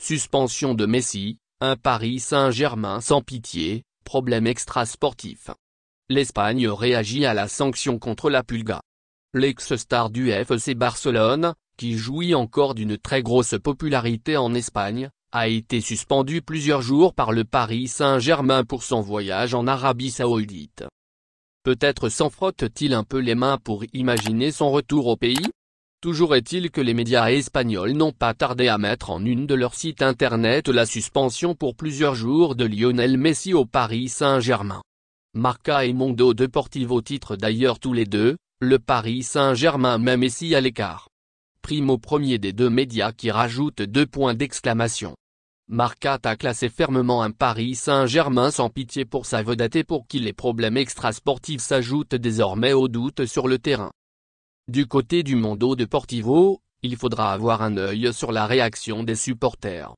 suspension de Messi, un Paris Saint-Germain sans pitié, problème extrasportif. L'Espagne réagit à la sanction contre la Pulga. L'ex-star du FC Barcelone, qui jouit encore d'une très grosse popularité en Espagne, a été suspendu plusieurs jours par le Paris Saint-Germain pour son voyage en Arabie Saoudite. Peut-être s'en frotte-t-il un peu les mains pour imaginer son retour au pays? Toujours est-il que les médias espagnols n'ont pas tardé à mettre en une de leurs sites internet la suspension pour plusieurs jours de Lionel Messi au Paris Saint-Germain. Marca et Mundo Deportivo titrent d'ailleurs tous les deux, le Paris Saint-Germain met Messi à l'écart. Primo premier des deux médias qui rajoute 2 points d'exclamation. Marca a classé fermement un Paris Saint-Germain sans pitié pour sa vedette et pour qui les problèmes extrasportifs s'ajoutent désormais aux doutes sur le terrain. Du côté du Mundo Deportivo, il faudra avoir un œil sur la réaction des supporters.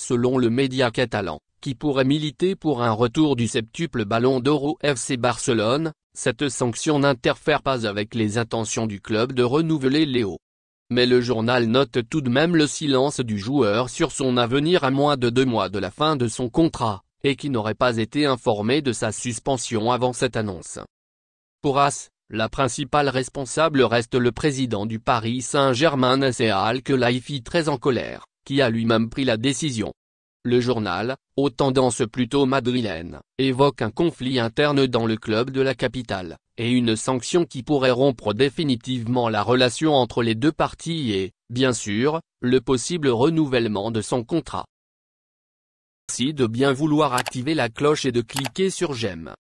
Selon le média catalan, qui pourrait militer pour un retour du septuple ballon d'or au FC Barcelone, cette sanction n'interfère pas avec les intentions du club de renouveler Léo. Mais le journal note tout de même le silence du joueur sur son avenir à moins de 2 mois de la fin de son contrat, et qui n'aurait pas été informé de sa suspension avant cette annonce. Pour AS, la principale responsable reste le président du Paris Saint-Germain Nasser Al-Khelaifi très en colère, qui a lui-même pris la décision. Le journal, aux tendances plutôt madrilènes, évoque un conflit interne dans le club de la capitale, et une sanction qui pourrait rompre définitivement la relation entre les deux parties et, bien sûr, le possible renouvellement de son contrat. Merci de bien vouloir activer la cloche et de cliquer sur j'aime.